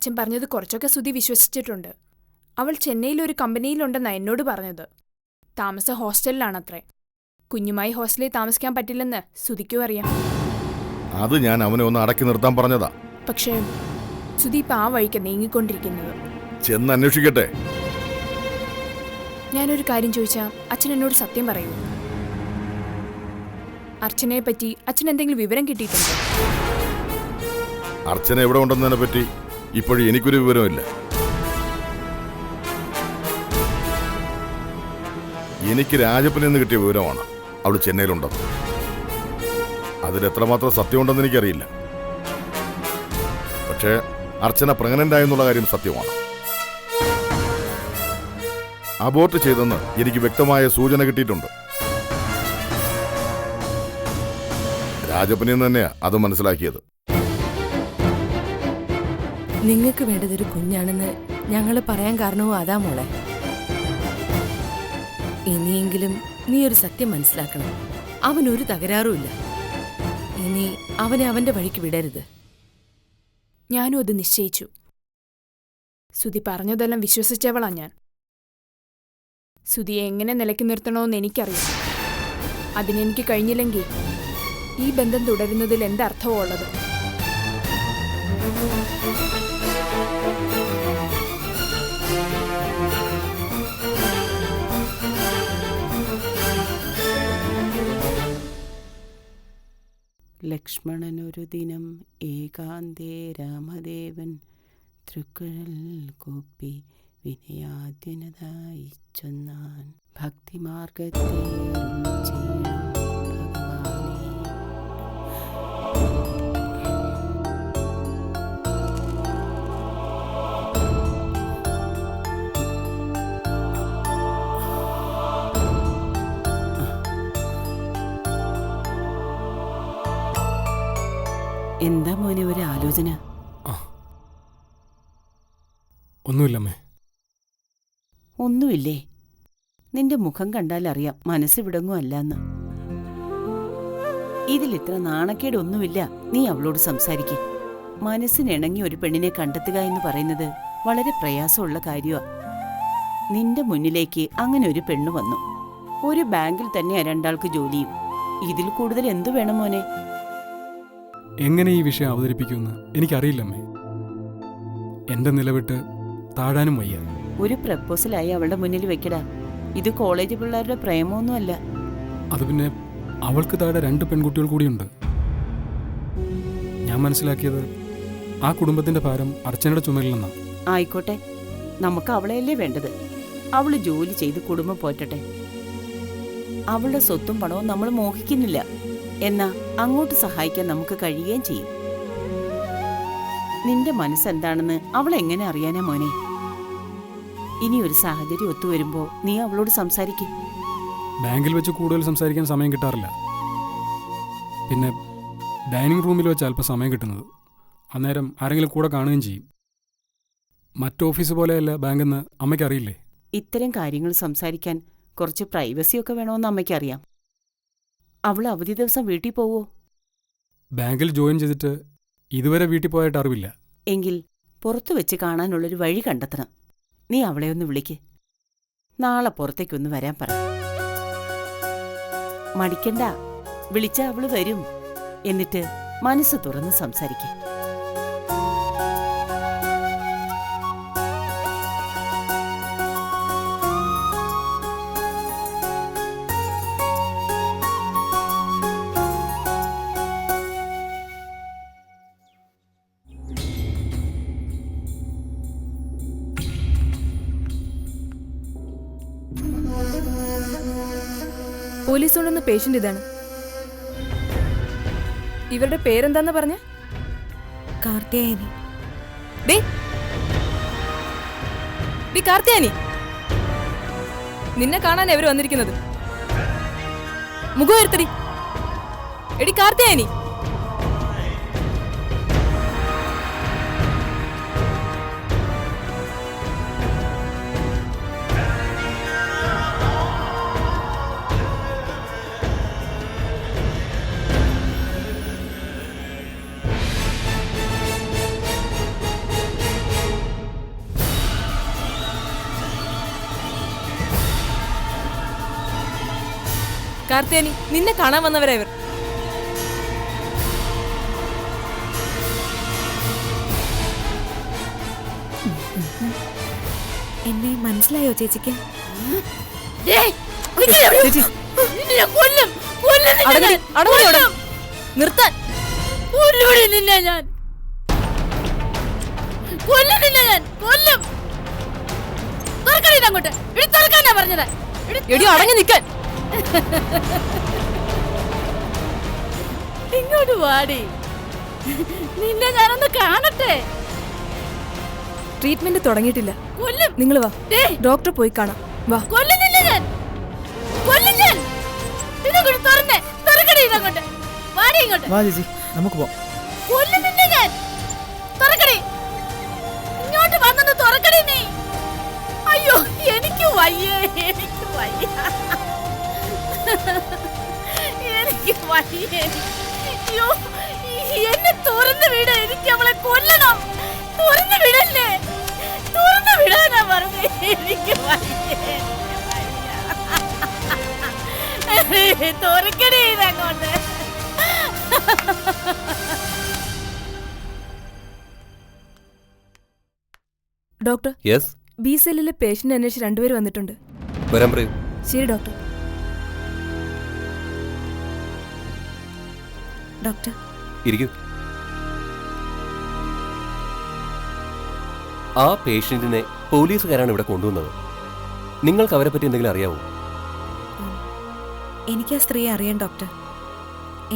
അച്ഛൻ പറഞ്ഞത് കുറച്ചൊക്കെ സുധി വിശ്വസിച്ചിട്ടുണ്ട്. അവൾ ചെന്നൈയിൽ ഒരു കമ്പനിയിലുണ്ടെന്നാണ് എന്നോട് പറഞ്ഞത്. താമസം ഹോസ്റ്റലിലാണത്രേ. കുഞ്ഞുമായി ഹോസ്റ്റലിൽ താമസിക്കാൻ പറ്റില്ലെന്ന് സുധിക്കും അറിയാം. അത് ഞാൻ അവനെ ഒന്ന് അടക്കി നിർത്താൻ പറഞ്ഞതാ. പക്ഷേ സുധി ഇപ്പം ആ വഴിക്ക് നീങ്ങിക്കൊണ്ടിരിക്കുന്നത്. ചെന്ന് അന്വേഷിക്കട്ടെ. ഞാനൊരു കാര്യം ചോദിച്ചാൽ അച്ഛൻ എന്നോട് സത്യം പറയൂ. അർച്ചനയെ പറ്റി അച്ഛൻ എന്തെങ്കിലും വിവരം കിട്ടിയിട്ടുണ്ടോ? അർച്ചന എവിടെ ഉണ്ടെന്നതിനെ പറ്റി ഇപ്പോഴും എനിക്കൊരു വിവരമില്ല. എനിക്ക് രാജപ്പനിൽ നിന്ന് കിട്ടിയ വിവരമാണ് അവൾ ചെന്നൈയിലുണ്ടെന്ന്. അതിലെത്രമാത്രം സത്യമുണ്ടെന്ന് എനിക്കറിയില്ല. പക്ഷേ അർച്ചന പ്രഗ്നന്റ് ആയെന്നുള്ള കാര്യം സത്യമാണ്. അബോർട്ട് ചെയ്തെന്ന് എനിക്ക് വ്യക്തമായ സൂചന കിട്ടിയിട്ടുണ്ട്. രാജപ്പനിൽ നിന്ന് തന്നെയാ അത് മനസ്സിലാക്കിയത്. നിങ്ങൾക്ക് വേണ്ടതൊരു കുഞ്ഞാണെന്ന് ഞങ്ങൾ പറയാൻ കാരണവും അതാ മോളെ. ഇനിയെങ്കിലും നീ ഒരു സത്യം മനസ്സിലാക്കണം. അവനൊരു തകരാറുമില്ല. ഇനി അവനെ അവന്റെ വഴിക്ക് വിടരുത്. ഞാനും അത് നിശ്ചയിച്ചു. സുധി പറഞ്ഞതെല്ലാം വിശ്വസിച്ചവളാ ഞാൻ. സുധിയെ എങ്ങനെ നിലയ്ക്ക് നിർത്തണമെന്ന് എനിക്കറിയാം. അതിനെനിക്ക് കഴിഞ്ഞില്ലെങ്കിൽ ഈ ബന്ധം തുടരുന്നതിൽ എന്തർത്ഥമോ ഉള്ളത്? ലക്ഷ്മണനൊരു ദിനം ഏകാന്തേ രാമദേവൻ തൃക്കുഴൽ കൂപ്പി വിനയാദ്യനതായി ചൊന്നാൻ ഭക്തിമാർഗത്തെ ചെയ്യണം ഭഗവാനേ. എന്താ മോനെ ഒരു ആലോചന? ഒന്നുമില്ലമ്മേ. ഒന്നുമില്ലേ? നിന്റെ മുഖം കണ്ടാൽ അറിയാം മനസ്സ് വിടങ്ങുമല്ലെന്ന്. ഇതിലിത്ര നാണക്കേടൊന്നുമില്ല. നീ അവളോട് സംസാരിക്ക്. മനസ്സിനിണങ്ങി ഒരു പെണ്ണിനെ കണ്ടെത്തുക എന്ന് പറയുന്നത് വളരെ പ്രയാസമുള്ള കാര്യമാ. നിന്റെ മുന്നിലേക്ക് അങ്ങനെ ഒരു പെണ്ണ് വന്നു. ഒരു ബാങ്കിൽ തന്നെയാ രണ്ടാൾക്ക് ജോലിയും. ഇതിൽ കൂടുതൽ എന്തു വേണം മോനെ? എങ്ങനെ ഈ വിഷയം അവതരിപ്പിക്കുമെന്ന് എനിക്കറിയില്ലമ്മേ. എന്റെ നിലവിട്ട് താഴാനും വയ്യ. ഒരു പ്രപ്പോസലായി അവളുടെ മുന്നിൽ വെക്കടാ. ഇത് കോളേജ് പിള്ളേരുടെ പ്രേമമൊന്നുമല്ല. അത് പിന്നെ അവൾക്ക് താഴെ 2 പെൺകുട്ടികൾ കൂടിയുണ്ട്. ഞാൻ മനസ്സിലാക്കിയത് ആ കുടുംബത്തിന്റെ ഭാരം അർച്ചനയുടെ ചുമലിൽ നിന്നാണ്. ആയിക്കോട്ടെ, നമുക്ക് അവളെയല്ലേ വേണ്ടത്. അവള് ജോലി ചെയ്ത് കുടുംബം പോറ്റട്ടെ. അവളുടെ സ്വത്തും പണവും നമ്മൾ മോഹിക്കുന്നില്ല. എന്നാ അങ്ങോട്ട് സഹായിക്കാൻ നമുക്ക് കഴിയുകയും ചെയ്യും. നിന്റെ മനസ്സെന്താണെന്ന് അവൾ എങ്ങനെ അറിയാനാ മോനെ? ഇനി ഒരു സാഹചര്യം ഒത്തുവരുമ്പോ നീ അവളോട് സംസാരിക്കും. ബാങ്കിൽ വെച്ച് കൂടുതൽ സംസാരിക്കാൻ സമയം കിട്ടാറില്ല. പിന്നെ ഡൈനിങ് റൂമിൽ വെച്ച് അല്പം സമയം കിട്ടുന്നത്. അന്നേരം ആരെങ്കിലും കൂടെ കാണുകയും ചെയ്യും. മറ്റു ഓഫീസ് പോലെയല്ല ബാങ്കെന്ന് അമ്മയ്ക്കറിയില്ലേ? ഇത്തരം കാര്യങ്ങൾ സംസാരിക്കാൻ കുറച്ച് പ്രൈവസിയൊക്കെ വേണമെന്ന് അമ്മയ്ക്കറിയാം. അവൾ അവധി ദിവസം വീട്ടിൽ പോവോ? ബാങ്കിൽ ജോയിൻ ചെയ്തിട്ട് ഇതുവരെ വീട്ടിൽ പോയിട്ട് അറിവില്ല. എങ്കിൽ പുറത്തു വെച്ച് കാണാനുള്ളൊരു വഴി കണ്ടെത്തണം. നീ അവളെ ഒന്ന് വിളിക്ക്. നാളെ പുറത്തേക്കൊന്ന് വരാൻ പറ. മടിക്കണ്ട, വിളിച്ചാ അവള് വരും. എന്നിട്ട് മനസ്സ് തുറന്ന് സംസാരിക്കും. പോലീസ് കൊണ്ടുവന്ന പേഷ്യന്റ് ഇതാണ്. ഇവരുടെ പേരെന്താന്ന് പറഞ്ഞ? കാർത്തിയായനി. കാർത്തിയാനി, നിന്നെ കാണാൻ എവര് വന്നിരിക്കുന്നത്? മുഖം എടുത്തടി. എടി കാർത്തിയാനി. കാർത്തിയാനി, നിന്നെ കാണാൻ വന്നവരാ ഇവർ. എന്നെ മനസ്സിലായോ ചേച്ചിക്ക്? ചേച്ചി, നിർത്താൻ. നിന്നെ ഞാൻ കൊല്ലും. അങ്ങോട്ട് തുറക്കാനാ പറഞ്ഞത്. എടി അടങ്ങി നിൽക്കാൻ. ഇങ്ങോട്ട് വാടി, നിന്നെ ഞാനൊന്ന് കാണട്ടെ. ട്രീറ്റ്മെന്റ് തുടങ്ങിയിട്ടില്ല. കൊല്ലും. നിങ്ങൾ വാ, ഡോക്ടർ പോയി കാണാം. വാ. കൊല്ലും നിന്നെ ഞാൻ. ഇതങ്ങോട്ട് തുറന്നേ, തുറക്കണേ ഇതങ്ങോട്ട്. വാടി ഇങ്ങോട്ട്. വാ ചേച്ചി, നമുക്ക് പോവാം. കൊല്ലും നിന്നെ ഞാൻ. തുറക്കണേ, ഇങ്ങോട്ട് വന്നു തുറക്കണേ നീ. അയ്യോ എനിക്ക് വയ്യേ, എനിക്ക് വയ്യ, എനിക്ക് വയ്യേ. അയ്യോ എന്നെ തുറന്നു വിട, എനിക്ക് അവളെ കൊല്ലണം. തുറന്നു വിടല്ലേ, തുറന്നു വിടാനാ പറഞ്ഞേ. എനിക്ക് വയ്യേ, തുറക്കണേ ഇതങ്ങോട്ട്. ഡോക്ടർ, യെസ്, ബി സെല്ലിലെ പേഷ്യന്റ് അന്വേഷിച്ച് 2 പേര് വന്നിട്ടുണ്ട്. വരാൻ പറയൂ. ശരി ഡോക്ടർ. ഡോക്ടർ, ഇരിക്കൂ. ആ പേഷ്യന്റിനെ പോലീസുകാരാണ് ഇവിടെ കൊണ്ടുവന്നത്. നിങ്ങൾക്ക് അവരെ പറ്റി എന്തെങ്കിലും അറിയാവോ? എനിക്ക് ആ സ്ത്രീയെ അറിയാം ഡോക്ടർ.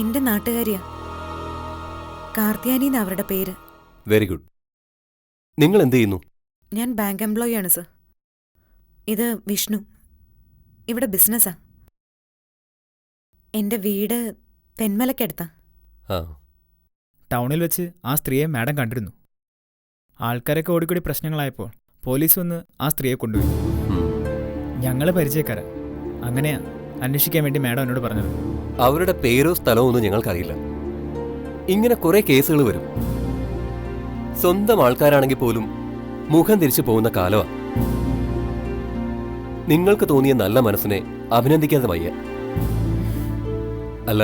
എന്റെ നാട്ടുകാരിയാ. കാർത്തിയാനി എന്നാ അവരുടെ പേര്. Very good. നിങ്ങൾ എന്ത് ചെയ്യുന്നു? ഞാൻ ബാങ്ക് എംപ്ലോയി ആണ് സർ. ഇത് വിഷ്ണു. ഇവിടെ ബിസിനസ്സാ. എന്റെ വീട് തെന്മലക്കടുത്താ. ആ, ടൗണിൽ വെച്ച് ആ സ്ത്രീയെ മാഡം കണ്ടിരുന്നു. ആൾക്കാരൊക്കെ ഓടിക്കൂടി പ്രശ്നങ്ങളായപ്പോൾ പോലീസ് വന്ന് ആ സ്ത്രീയെ കൊണ്ടുപോയി. ഞങ്ങൾ പരിചയക്കാരാ. അങ്ങനെയാ അന്വേഷിക്കാൻ വേണ്ടി മാഡം എന്നോട് പറഞ്ഞത്. അവരുടെ പേരോ സ്ഥലമോ ഒന്നും ഞങ്ങൾക്കറിയില്ല. ഇങ്ങനെ കുറെ കേസുകൾ വരും. സ്വന്തം ആൾക്കാരാണെങ്കിൽ പോലും മുഖം തിരിച്ചു പോകുന്ന കാലമാ. നിങ്ങൾക്ക് തോന്നിയ നല്ല മനസ്സിനെ അഭിനന്ദിക്കാതെ വയ്യ. അല്ല,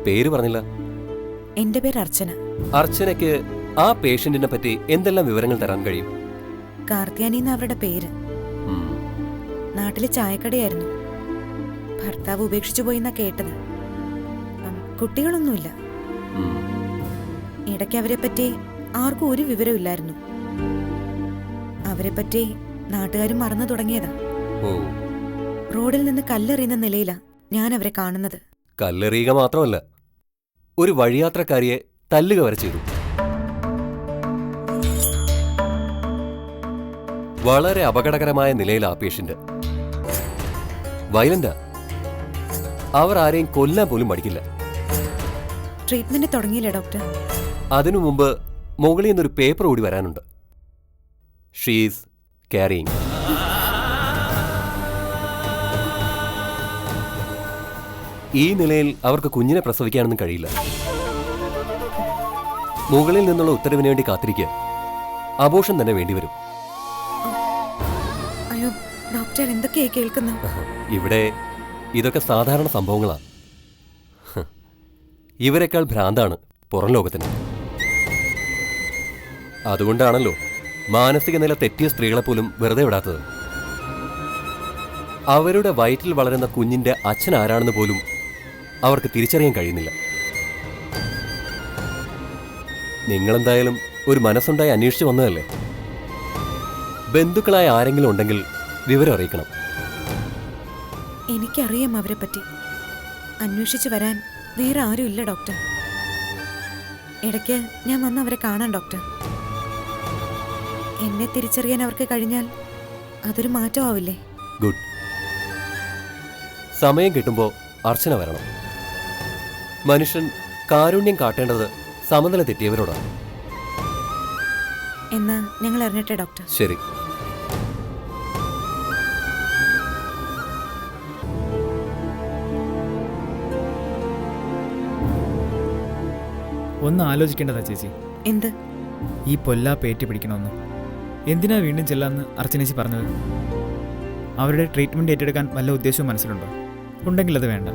പേര് പറഞ്ഞില്ല. എന്റെ പേര് അർച്ചന. അർച്ചനയ്ക്ക് ആ പേഷ്യന്റിനെ പറ്റി എന്തെല്ലാം വിവരങ്ങൾ തരാൻ കഴിയും? കാർത്തിയാനി എന്ന അവരുടെ പേര്. നാട്ടില് ചായക്കടയായിരുന്നു. ഭർത്താവ് ഉപേക്ഷിച്ചു പോയിന്നാ കേട്ടത്. കുട്ടികളൊന്നുമില്ല. ഇടയ്ക്ക് അവരെ പറ്റി ആർക്കും ഒരു വിവരമില്ലായിരുന്നു. അവരെ പറ്റി നാട്ടുകാരും മറന്നു തുടങ്ങിയതാ. റോഡിൽ നിന്ന് കല്ലെറിയുന്ന നിലയിലാ ഞാൻ അവരെ കാണുന്നത്. കല്ലെറിയുക മാത്രമല്ല, ഒരു വഴിയാത്രക്കാരിയെ തല്ലുക വരെ ചെയ്തു. വളരെ അപകടകരമായ നിലയിൽ ആ പേഷ്യന്റ്. വയലന്റാ. അവർ ആരെയും കൊല്ലാൻ പോലും മടിക്കില്ല. ട്രീറ്റ്മെന്റ് തുടങ്ങിയില്ലേ ഡോക്ടർ? അതിനു മുമ്പ് മുകളിൽ നിന്നൊരു പേപ്പർ കൂടി വരാനുണ്ട്. She's carrying. ഈ നിലയിൽ അവർക്ക് കുഞ്ഞിനെ പ്രസവിക്കാനൊന്നും കഴിയില്ല. മുകളിൽ നിന്നുള്ള ഉത്തരവിന് വേണ്ടി കാത്തിരിക്കുക. അബോർഷൻ തന്നെ വേണ്ടിവരും. അയ്യോ ഡോക്ടർ, എന്തൊക്കെയായി കേൾക്കുന്നത്? ഇവിടെ ഇതൊക്കെ സാധാരണ സംഭവങ്ങളാണ്. ഇവരെക്കാൾ ഭ്രാന്താണ് പുറം ലോകത്തിന്. അതുകൊണ്ടാണല്ലോ മാനസിക നില തെറ്റിയ സ്ത്രീകളെപ്പോലും വെറുതെ വിടാത്തത്. അവരുടെ വയറ്റിൽ വളരുന്ന കുഞ്ഞിന്റെ അച്ഛൻ ആരാണെന്ന് പോലും അവർക്ക് തിരിച്ചറിയാൻ കഴിയുന്നില്ല. നിങ്ങളെന്തായാലും ഒരു മനസ്സുണ്ടായി അന്വേഷിച്ചു വന്നതല്ലേ. ബന്ധുക്കളായ ആരെങ്കിലും ഉണ്ടെങ്കിൽ വിവരം അറിയിക്കണം. എനിക്കറിയാം അവരെ പറ്റി. അന്വേഷിച്ചു വരാൻ വേറെ ആരും ഇല്ല ഡോക്ടർ. ഇടയ്ക്ക് ഞാൻ വന്ന് അവരെ കാണാം ഡോക്ടർ. എന്നെ തിരിച്ചറിയാൻ അവർക്ക് കഴിഞ്ഞാൽ അതൊരു മാറ്റമാവില്ലേ? ഗുഡ്. സമയം കിട്ടുമ്പോൾ അർച്ചന വരണം. മനുഷ്യൻ കാരുണ്യം കാട്ടേണ്ടത് സമനില തെറ്റിയവരോടാണ്. എന്നാ ഞങ്ങൾ അറിഞ്ഞിട്ടെ ഡോക്ടർ. ശരി. ഒന്ന് ആലോചിക്കേണ്ടതാ ചേച്ചി. എന്ത്? ഈ പൊല്ലാ പേറ്റി പിടിക്കണമെന്ന് എന്തിനാ വീണ്ടും ചെല്ലാന്ന് അർച്ചനേച്ചി പറഞ്ഞത്? അവരുടെ ട്രീറ്റ്മെന്റ് ഏറ്റെടുക്കാൻ വല്ല ഉദ്ദേശവും മനസ്സിലുണ്ടോ? ഉണ്ടെങ്കിൽ അത് വേണ്ട.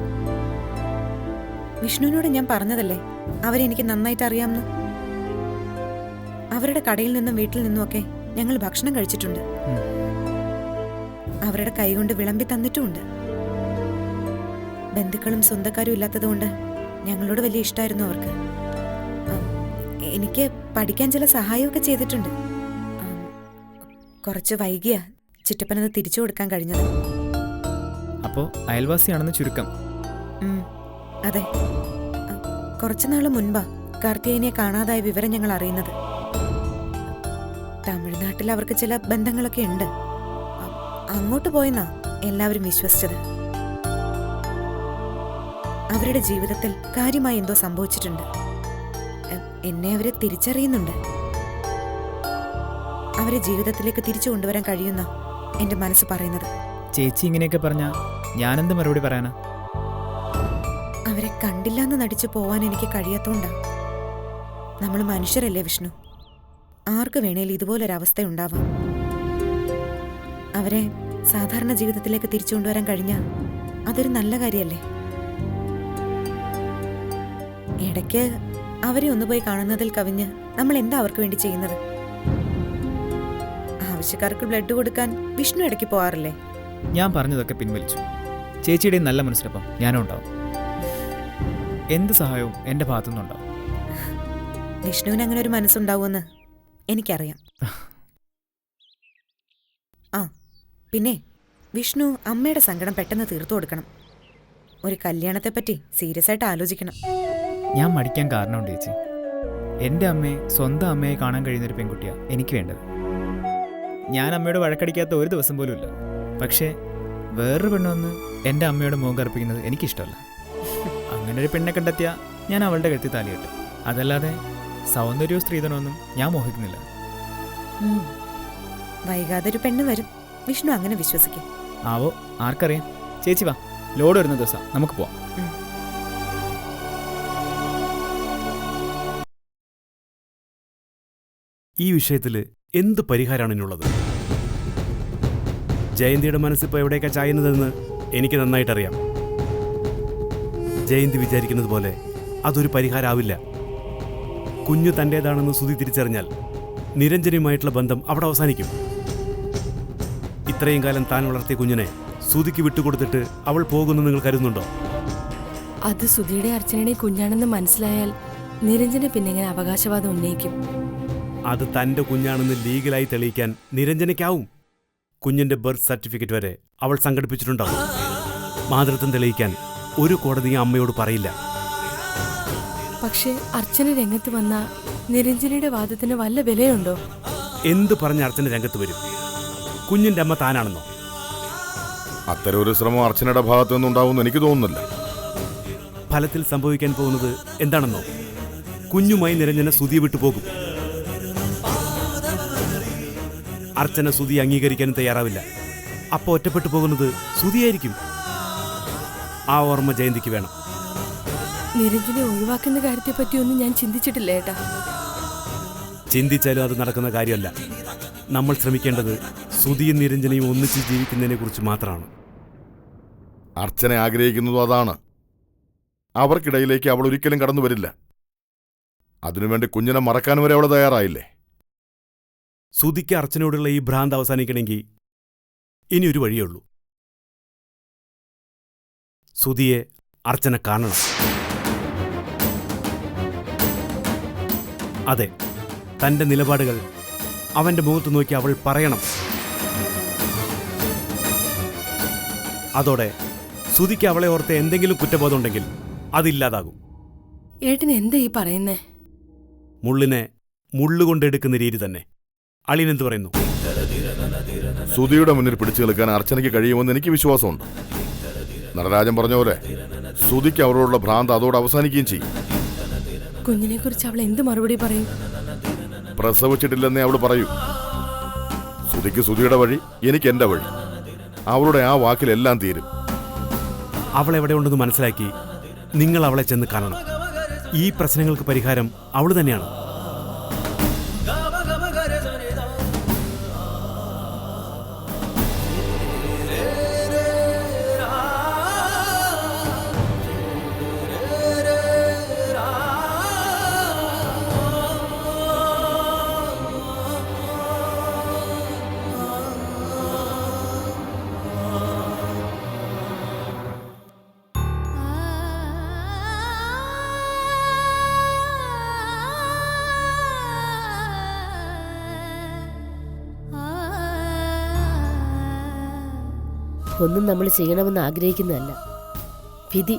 വിഷ്ണുവിനോട് ഞാൻ പറഞ്ഞതല്ലേ അവരെ എനിക്ക് നന്നായിട്ട് അറിയാമെന്ന്. അവരുടെ കടയിൽ നിന്നും വീട്ടിൽ നിന്നുമൊക്കെ ഞങ്ങൾ ഭക്ഷണം കഴിച്ചിട്ടുണ്ട്. ഉം. അവരുടെ കൈകൊണ്ട് വിളമ്പി തന്നിട്ടുമുണ്ട്. ബന്ധുക്കളും സ്വന്തക്കാരും ഇല്ലാത്തതുകൊണ്ട് ഞങ്ങളോട് വലിയ ഇഷ്ടമായിരുന്നു അവർക്ക്. എനിക്ക് പഠിക്കാൻ ചില സഹായമൊക്കെ ചെയ്തിട്ടുണ്ട്. കുറച്ച് വൈകിയാ ചിറ്റപ്പനത് തിരിച്ചു കൊടുക്കാൻ കഴിഞ്ഞത്. അപ്പോൾ അയൽവാസിയാണെന്ന് ചുരുക്കം. അതെ, കുറച്ചുനാൾ മുൻപാ കാർത്തികേയനെ കാണാതായ വിവരം ഞങ്ങൾ അറിയുന്നത്. തമിഴ്നാട്ടിൽ അവർക്ക് ചില ബന്ധങ്ങളൊക്കെ ഉണ്ട്. അങ്ങോട്ട് പോയെന്നാ എല്ലാവരും വിശ്വസിച്ചത്. അവരുടെ ജീവിതത്തിൽ കാര്യമായി എന്തോ സംഭവിച്ചിട്ടുണ്ട്. എന്നെ അവരെ തിരിച്ചറിയുന്നുണ്ട്. അവരെ ജീവിതത്തിലേക്ക് തിരിച്ചു കൊണ്ടുവരാൻ കഴിയുന്ന എന്റെ മനസ്സ് പറയുന്നത്. ചേച്ചി ഇങ്ങനെയൊക്കെ പറഞ്ഞാൽ ഞാനെന്ത് മറുപടി പറയാനാ? അവരെ കണ്ടില്ലാന്ന് നടിച്ചു പോവാൻ എനിക്ക് കഴിയാത്തോണ്ടാ. നമ്മൾ മനുഷ്യരല്ലേ വിഷ്ണു, ആർക്ക് വേണേലും ഇതുപോലൊരവസ്ഥ ഉണ്ടാവാം. അവരെ സാധാരണ ജീവിതത്തിലേക്ക് തിരിച്ചു കൊണ്ടുവരാൻ കഴിഞ്ഞാൽ അതൊരു നല്ല കാര്യമല്ലേ. ഇടയ്ക്ക് അവരെ ഒന്ന് പോയി കാണുന്നതിൽ കവിഞ്ഞ് നമ്മൾ എന്താ അവർക്ക് വേണ്ടി ചെയ്യുന്നത്? ആവശ്യക്കാർക്ക് ബ്ലഡ് കൊടുക്കാൻ വിഷ്ണു ഇടയ്ക്ക് പോവാറില്ലേ? ഞാൻ പറഞ്ഞതൊക്കെ പിൻവലിച്ചു. ചേച്ചിയുടെ നല്ല മനസ്സിലപ്പം ഞാനും ഉണ്ടാവും. എന്ത് സഹായവും എൻ്റെ ഭാഗത്തുനിന്നുണ്ടാവും. വിഷ്ണുവിന് അങ്ങനെ ഒരു മനസ്സുണ്ടാവുമെന്ന് എനിക്കറിയാം. ആ പിന്നെ വിഷ്ണു അമ്മയുടെ സങ്കടം പെട്ടെന്ന് തീർത്തു കൊടുക്കണം. ഒരു കല്യാണത്തെപ്പറ്റി സീരിയസ് ആയിട്ട് ആലോചിക്കണം. ഞാൻ മടിക്കാൻ കാരണമുണ്ട് ചേച്ചി. എൻ്റെ അമ്മയെ സ്വന്തം അമ്മയെ കാണാൻ കഴിയുന്നൊരു പെൺകുട്ടിയാണ് എനിക്ക് വേണ്ടത്. ഞാൻ അമ്മയോട് വഴക്കടിക്കാത്ത ഒരു ദിവസം പോലും ഇല്ല. പക്ഷേ വേറൊരു പെണ്ണൊന്ന് എൻ്റെ അമ്മയോട് മുഖം കറുപ്പിക്കുന്നത് എനിക്കിഷ്ടമല്ല. അങ്ങനെ ഒരു പെണ്ണെ കണ്ടെത്തിയാൽ ഞാൻ അവളുടെ കഴുത്തി താലികെട്ട്. അതല്ലാതെ സൗന്ദര്യവും സ്ത്രീധനമൊന്നും ഞാൻ മോഹിക്കുന്നില്ല. വൈകാതെ ഒരു പെണ്ണ് വരും. വിഷ്ണു അങ്ങനെ വിശ്വസിക്കും. ആവോ, ആർക്കറിയാം. ചേച്ചി വാ, ലോഡ് വരുന്ന ദിവസം നമുക്ക് പോവാം. ഈ വിഷയത്തിൽ എന്ത് പരിഹാരമാണ് ഇനിയുള്ളത്? ജയന്തിയുടെ മനസ്സിപ്പോൾ എവിടേക്കാ ചായുന്നതെന്ന് എനിക്ക് നന്നായിട്ടറിയാം. ജയന്തി വിചാരിക്കുന്നത് പോലെ അതൊരു പരിഹാരമാവില്ല. കുഞ്ഞു തൻ്റേതാണെന്ന് സുധി തിരിച്ചറിഞ്ഞാൽ നിരഞ്ജനയുമായിട്ടുള്ള ബന്ധം അവിടെ അവസാനിക്കും. ഇത്രയും കാലം താൻ വളർത്തിയ കുഞ്ഞിനെ സുധിക്ക് വിട്ടുകൊടുത്തിട്ട് അവൾ പോകുമെന്ന് നിങ്ങൾ കരുതുന്നുണ്ടോ? അത് സുധിയുടെ അർച്ചനയുടെ കുഞ്ഞാണെന്ന് മനസ്സിലായാൽ നിരഞ്ജന പിന്നെ എങ്ങനെ അവകാശവാദം ഉന്നയിക്കും? അത് തൻ്റെ കുഞ്ഞാണെന്ന് ലീഗലായി തെളിയിക്കാൻ നിരഞ്ജനയ്ക്കാവും. കുഞ്ഞിൻ്റെ ബർത്ത് സർട്ടിഫിക്കറ്റ് വരെ അവൾ സംഘടിപ്പിച്ചിട്ടുണ്ടാവും. മാതൃത്വം തെളിയിക്കാൻ ഒരു കോടതിയും അമ്മയോട് പറയില്ല. പക്ഷേ അർച്ചന രംഗത്ത് വന്ന നിരഞ്ജനയുടെ വാദത്തിന് വല്ല വിലയുണ്ടോ? എന്ത് പറഞ്ഞ അർച്ചന രംഗത്ത് വരും? കുഞ്ഞിൻ്റെ അമ്മ താനാണെന്നോ? അത്തരം ഒരു ശ്രമം അർച്ചനയുടെ ഭാഗത്തു നിന്നുണ്ടാവുമെന്ന് എനിക്ക് തോന്നുന്നില്ല. ഫലത്തിൽ സംഭവിക്കാൻ പോകുന്നത് എന്താണെന്നോ? കുഞ്ഞുമായി നിരഞ്ജന സുധിയെ വിട്ടുപോകും. അർച്ചന സുധി അംഗീകരിക്കാനും തയ്യാറാവില്ല. അപ്പോൾ ഒറ്റപ്പെട്ടു പോകുന്നത് സുധിയായിരിക്കും. ആ ഓർമ്മ ജയന്തിക്ക് വേണം. നിരഞ്ജനെ ഒഴിവാക്കുന്ന കാര്യത്തെപ്പറ്റിയൊന്നും ഞാൻ ചിന്തിച്ചിട്ടില്ല ഏട്ടാ. ചിന്തിച്ചാലും അത് നടക്കുന്ന കാര്യമല്ല. നമ്മൾ ശ്രമിക്കേണ്ടത് സുധിയും നിരഞ്ജനയും ഒന്നിച്ച് ജീവിക്കുന്നതിനെ കുറിച്ച് മാത്രമാണ്. അർച്ചന ആഗ്രഹിക്കുന്നതും അതാണ്. അവർക്കിടയിലേക്ക് അവൾ ഒരിക്കലും കടന്നു വരില്ല. അതിനുവേണ്ടി കുഞ്ഞിനെ മറക്കാൻ വരെ അവൾ തയ്യാറായില്ലേ? സുധിക്ക് അർച്ചനയോടുള്ള ഈ ഭ്രാന്ത് അവസാനിക്കണമെങ്കിൽ ഇനിയൊരു വഴിയേ ഉള്ളൂ. സുധിയെ അർച്ചന കാണണം. അതെ, തൻ്റെ നിലപാടുകൾ അവൻ്റെ മുഖത്ത് നോക്കി അവൾ പറയണം. അതോടെ സുധിക്ക് അവളെ ഓർത്ത് എന്തെങ്കിലും കുറ്റബോധം ഉണ്ടെങ്കിൽ അതില്ലാതാകും. ഏട്ടൻ എന്താ ഈ പറയുന്നേ? മുള്ളിനെ മുള്ളുകൊണ്ടെടുക്കുന്ന രീതി തന്നെ. അളിയനെന്ത് പറയുന്നു? സുധിയുടെ മുന്നിൽ പിടിച്ചു നിൽക്കാൻ അർച്ചനയ്ക്ക് കഴിയുമെന്ന് എനിക്ക് വിശ്വാസമുണ്ട്. നടരാജൻ പറഞ്ഞ പോലെ സുധിക്ക് അവരോടുള്ള ഭ്രാന്ത് അതോടെ അവസാനിക്കുകയും ചെയ്യും. കുഞ്ഞിനെ കുറിച്ച് അവൾ എന്ത് മറുപടി പറയും? പ്രസവിച്ചിട്ടില്ലെന്നേ അവൾ പറയൂ. സുധിക്ക് സുധിയുടെ വഴി, എനിക്ക് എൻ്റെ വഴി. അവളുടെ ആ വാക്കിലെല്ലാം തീരും. അവൾ എവിടെ ഉണ്ടെന്ന് മനസ്സിലാക്കി നിങ്ങൾ അവളെ ചെന്ന് കാണണം. ഈ പ്രശ്നങ്ങൾക്ക് പരിഹാരം അവൾ തന്നെയാണ്. ഒന്നും നമ്മൾ ചെയ്യണമെന്ന് ആഗ്രഹിക്കുന്നതല്ല, വിധി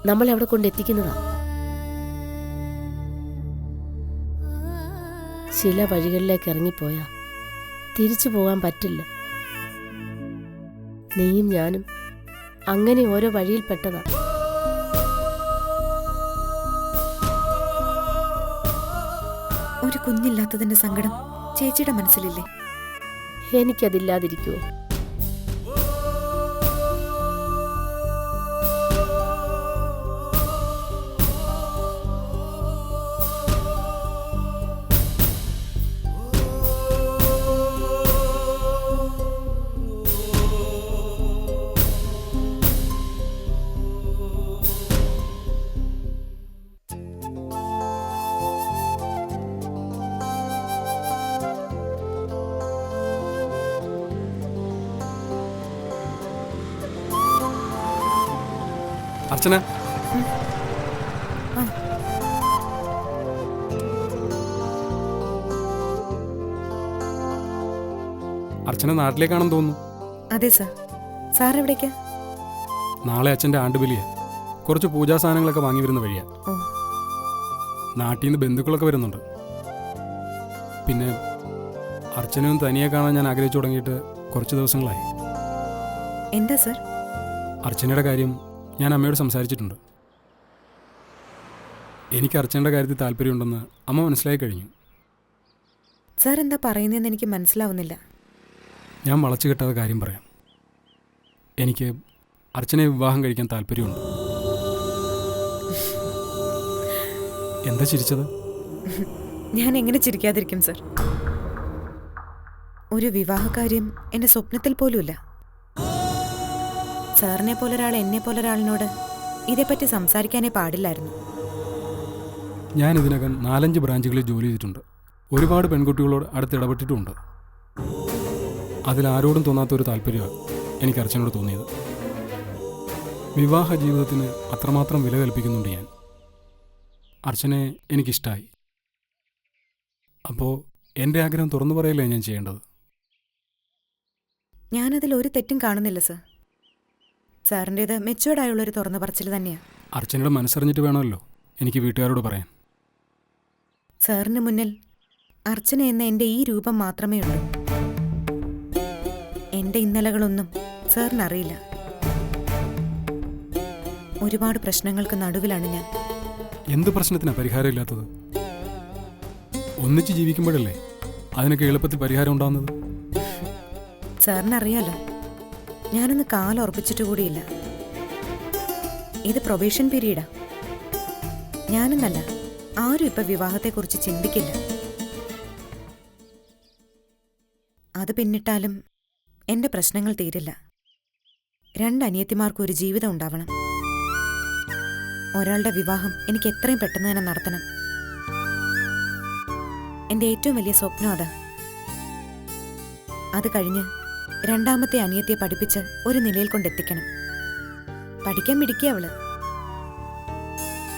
നമ്മളെ അവിടെ കൊണ്ടെത്തിക്കുന്നതാ. ചില വഴികളിലേക്ക് ഇറങ്ങിപ്പോയാ തിരിച്ചു പോകാൻ പറ്റില്ല. നീയും ഞാനും അങ്ങനെ ഓരോ വഴിയിൽപ്പെട്ടതാ. ഒരു കുഞ്ഞില്ലാത്തതിന്റെ സങ്കടം ചേച്ചിയുടെ മനസ്സിലില്ലേ? എനിക്കതില്ലാതിരിക്കുമോ? അർച്ചന, അർച്ചന നാട്ടിലേക്കാണെന്ന് തോന്നുന്നു. അതെ സർ. സാർ എവിടേക്കാ? നാളെ അച്ഛൻ്റെ ആണ്ടുബലിയാ. കുറച്ച് പൂജാ സാധനങ്ങളൊക്കെ വാങ്ങി വരുന്ന വഴിയാ. ഓ. നാട്ടിൽ നിന്ന് ബന്ധുക്കളൊക്കെ വരുന്നുണ്ട്. പിന്നെ അർച്ചനയും തനിയെ കാണാൻ ഞാൻ ആഗ്രഹിച്ചു തുടങ്ങിയിട്ട് കുറച്ച് ദിവസങ്ങളായി. എന്താ സർ? അർച്ചനയുടെ കാര്യം ഞാൻ അമ്മയോട് സംസാരിച്ചിട്ടുണ്ട്. എനിക്ക് അർച്ചനയുടെ കാര്യത്തിൽ താല്പര്യമുണ്ടെന്ന് അമ്മ മനസ്സിലായി കഴിഞ്ഞു. സാർ എന്താ പറയുന്നതെന്ന് എനിക്ക് മനസ്സിലാവുന്നില്ല. ഞാൻ വളച്ചു കെട്ടാത്ത കാര്യം പറയാം. എനിക്ക് അർച്ചനയെ വിവാഹം കഴിക്കാൻ താല്പര്യമുണ്ട്. എന്താ ചിരിച്ചത്? ഞാൻ എങ്ങനെ ചിരിക്കാതിരിക്കും സർ? ഒരു വിവാഹകാര്യം എന്റെ സ്വപ്നത്തിൽ പോലുമില്ല. സാറിനെ പോലൊരാൾ എന്നെ പോലൊരാളിനോട് ഇതേപ്പറ്റി സംസാരിക്കാനേ പാടില്ലായിരുന്നു. ഞാൻ ഇതിനകം 4-5 ബ്രാഞ്ചുകളിൽ ജോലി ചെയ്തിട്ടുണ്ട്. ഒരുപാട് പെൺകുട്ടികളോട് അടുത്ത് ഇടപെട്ടിട്ടുമുണ്ട്. അതിലാരോടും തോന്നാത്തൊരു താല്പര്യമാണ് എനിക്ക് അർച്ചനയോട് തോന്നിയത്. വിവാഹ ജീവിതത്തിന് അത്രമാത്രം വില കൽപ്പിക്കുന്നുണ്ട് ഞാൻ. അർച്ചനയെ എനിക്കിഷ്ടമായി. അപ്പോൾ എൻ്റെ ആഗ്രഹം തുറന്നു പറയല്ലേ ഞാൻ ചെയ്യേണ്ടത്? ഞാനതിൽ ഒരു തെറ്റും കാണുന്നില്ല സർ. സാറിൻ്റേത് മെച്ചുവേർഡായുള്ളൊരു തുറന്നു പറച്ചിൽ തന്നെയാണ്. അർച്ചനയുടെ മനസ്സറിഞ്ഞിട്ട് വേണമല്ലോ എനിക്ക് വീട്ടുകാരോട് പറയാൻ. സാറിന് മുന്നിൽ അർച്ചന എന്ന എൻ്റെ ഈ രൂപം മാത്രമേ ഉള്ളൂ. എൻ്റെ ഇന്നലകളൊന്നും സാറിനറിയില്ല. ഒരുപാട് പ്രശ്നങ്ങൾക്ക് നടുവിലാണ് ഞാൻ. എന്ത് പ്രശ്നത്തിനാണ് പരിഹാരമില്ലാത്തത്? ഒന്നിച്ച് ജീവിക്കുമ്പോഴല്ലേ അതിനൊക്കെ എളുപ്പത്തിൽ പരിഹാരം ഉണ്ടാകുന്നത്. സാറിനറിയാലോ, ഞാനൊന്ന് കാലുറപ്പിച്ചിട്ട് കൂടിയില്ല. ഇത് പ്രൊബേഷൻ പീരീഡാ. ഞാനെന്നല്ല, ആരും ഇപ്പൊ വിവാഹത്തെക്കുറിച്ച് ചിന്തിക്കില്ല. അത് പിന്നിട്ടാലും എന്റെ പ്രശ്നങ്ങൾ തീരില്ല. 2 അനിയത്തിമാർക്കും ഒരു ജീവിതം ഉണ്ടാവണം. ഒരാളുടെ വിവാഹം എനിക്ക് എത്രയും പെട്ടെന്ന് തന്നെ നടത്തണം. എന്റെ ഏറ്റവും വലിയ സ്വപ്നം അതാ. അത് കഴിഞ്ഞ് 2ാമത്തെ അനിയത്തിയെ പഠിപ്പിച്ച് ഒരു നിലയിൽ കൊണ്ടെത്തിക്കണം. പഠിക്കാൻ മിടിക്കുക അവള്.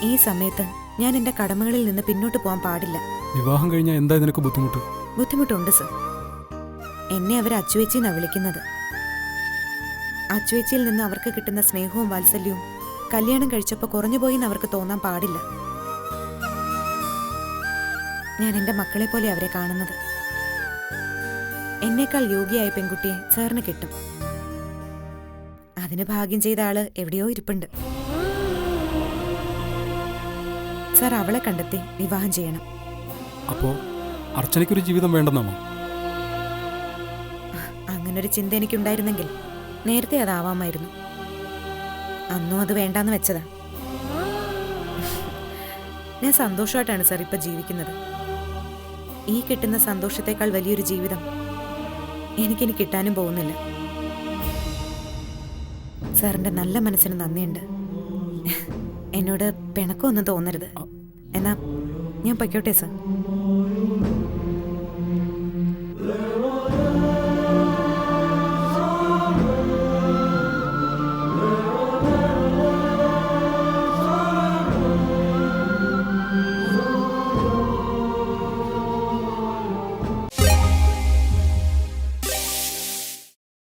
ഈ സമയത്ത് ഞാൻ എന്റെ കടമകളിൽ നിന്ന് പിന്നോട്ട് പോകാൻ പാടില്ല. വിവാഹം കഴിഞ്ഞാൽ എന്താ ഇതിനൊക്കെ ബുദ്ധിമുട്ട്? ബുദ്ധിമുട്ടുണ്ട് സർ. എന്നെ അവർ അച്ചുവേച്ചിന്നാണ് വിളിക്കുന്നത്. അച്ചുവേച്ചിയിൽ നിന്ന് അവർക്ക് കിട്ടുന്ന സ്നേഹവും വാത്സല്യവും കല്യാണം കഴിച്ചപ്പോൾ കുറഞ്ഞുപോയിന്ന് അവർക്ക് തോന്നാൻ പാടില്ല. ഞാൻ എന്റെ മക്കളെ പോലെ അവരെ കാണുന്നത്. എന്നേക്കാൾ യോഗ്യയായ പെൺകുട്ടിയെ സാറിന് കിട്ടും. അതിന് ഭാഗ്യം ചെയ്ത ആള് എവിടെയോ ഇരിപ്പുണ്ട്. സാർ അവളെ കണ്ടെത്തി വിവാഹം ചെയ്യണം. അപ്പോ അർച്ചനയ്ക്കൊരു ജീവിതം വേണ്ടെന്നാണോ? അങ്ങനൊരു ചിന്ത എനിക്കുണ്ടായിരുന്നെങ്കിൽ നേരത്തെ അതാവാമായിരുന്നു. അന്നും അത് വേണ്ടാന്ന് വെച്ചതാ. ഞാൻ സന്തോഷമായിട്ടാണ് സാർ ഇപ്പൊ ജീവിക്കുന്നത്. ഈ കിട്ടുന്ന സന്തോഷത്തെക്കാൾ വലിയൊരു ജീവിതം എനിക്കിനി കിട്ടാനും പോകുന്നില്ല. സാറിന്റെ നല്ല മനസ്സിന് നന്ദിയുണ്ട്. എന്നോട് പിണക്കമൊന്നും തോന്നരുത്. എന്നാ ഞാൻ പൊയ്ക്കോട്ടെ സാർ.